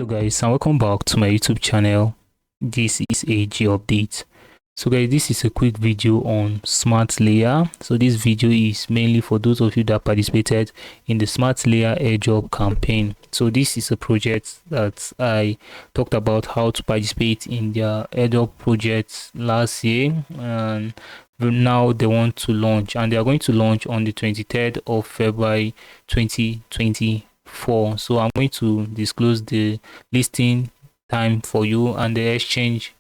Hello guys, and welcome back to my YouTube channel. This is a G update. So guys, this is a quick video on Smart Layer. So this video is mainly for those of you that participated in the Smart Layer Airdrop campaign. So this is a project that I talked about how to participate in their airdrop project last year, and now they want to launch, and they are going to launch on the 23rd of February 2024. So I'm going to disclose the listing time for you and the exchange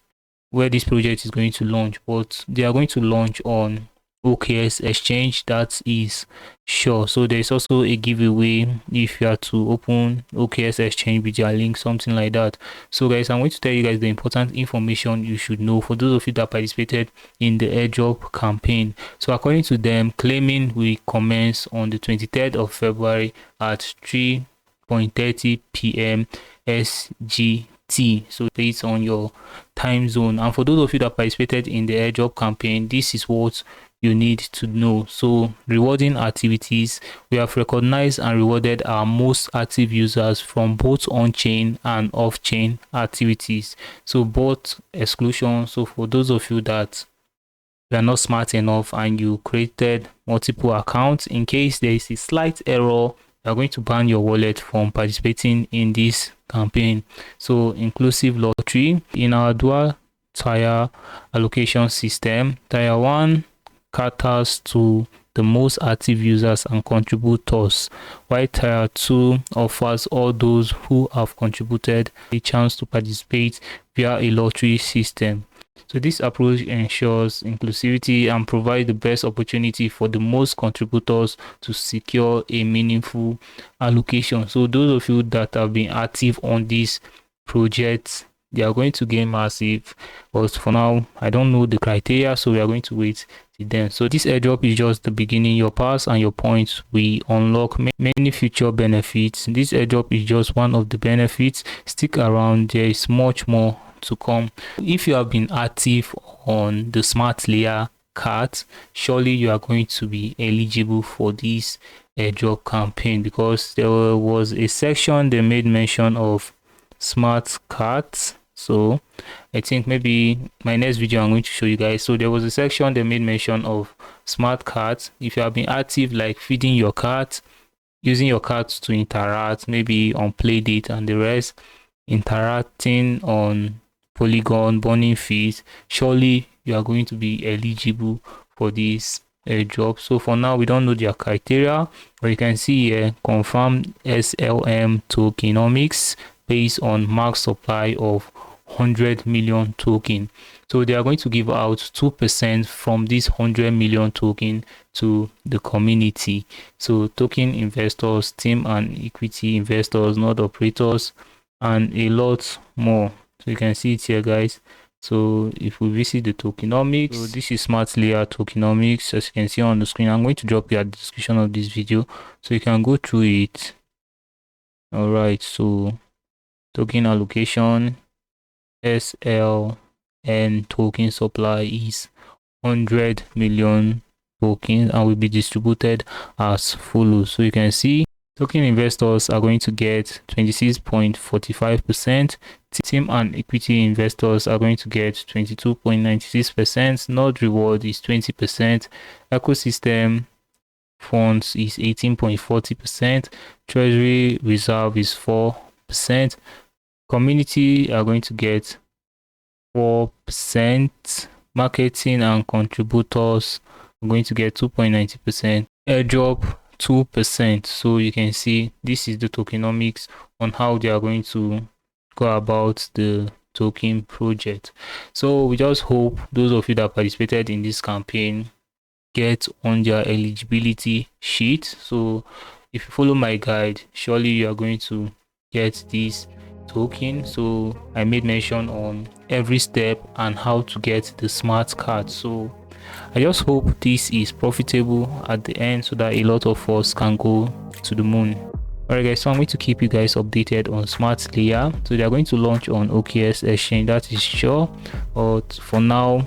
where this project is going to launch, but they are going to launch on OKX exchange, that is sure. So there's also a giveaway if you are to open OKX exchange with your link, something like that. So guys, I'm going to tell you guys the important information you should know for those of you that participated in the airdrop campaign. So according to them, claiming will commence on the 23rd of February at 3:30 p.m. SGT. So based on your time zone, and for those of you that participated in the airdrop campaign, this is what you need to know. So rewarding activities, we have recognized and rewarded our most active users from both on-chain and off-chain activities, so both exclusion. So for those of you that are not smart enough and you created multiple accounts, in case there is a slight error, they are going to ban your wallet from participating in this campaign. So inclusive lottery, in our dual tier allocation system, tier 1 caters to the most active users and contributors, while tier 2 offers all those who have contributed a chance to participate via a lottery system. So this approach ensures inclusivity and provides the best opportunity for the most contributors to secure a meaningful allocation. So those of you that have been active on this project, they are going to gain massive, but for now I don't know the criteria, so we are going to wait till then. So this airdrop is just the beginning. Your pass and your points will unlock many future benefits. This airdrop is just one of the benefits. Stick around, there is much more to come. If you have been active on the Smart Layer card, surely you are going to be eligible for this airdrop campaign, because there was a section they made mention of smart cards. So I think maybe my next video I'm going to show you guys. So there was a section they made mention of smart cards. If you have been active, like feeding your cards, using your cards to interact, maybe on Playdate and the rest, interacting on Polygon, burning fees, surely you are going to be eligible for this airdrop. So for now, we don't know their criteria, but you can see here, confirmed SLN tokenomics based on max supply of 100 million token. So they are going to give out 2% from this 100 million token to the community. So token investors, team and equity investors, node operators, and a lot more. So you can see it here, guys. So if we visit the tokenomics, so this is Smart Layer tokenomics, as you can see on the screen. I'm going to drop you at the description of this video so you can go through it. All right, so token allocation, SLN token supply is 100 million tokens and will be distributed as follows. So you can see token investors are going to get 26.45%. Team and equity investors are going to get 22.96%. Node reward is 20%. Ecosystem funds is 18.40%. Treasury reserve is 4%. Community are going to get 4%. Marketing and contributors are going to get 2.90%. Airdrop 2%. So you can see this is the tokenomics on how they are going to go about the token project. So we just hope those of you that participated in this campaign get on their eligibility sheet. So if you follow my guide, surely you are going to get this token. So I made mention on every step and how to get the smart card. So I just hope this is profitable at the end so that a lot of us can go to the moon. Alright guys, so I'm going to keep you guys updated on Smart Layer. So they are going to launch on OKX exchange, that is sure. But for now,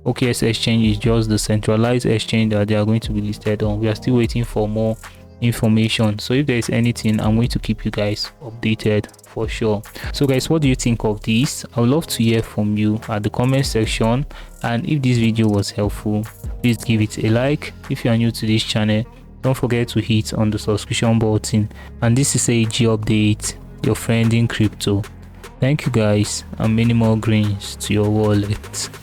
OKX exchange is just the centralized exchange that they are going to be listed on. We are still waiting for more information. So if there is anything, I'm going to keep you guys updated for sure. So guys, what do you think of this? I would love to hear from you at the comment section, and if this video was helpful, please give it a like. If you are new to this channel, don't forget to hit on the subscription button. And this is AG Update, your friend in crypto. Thank you guys, and many more greens to your wallet.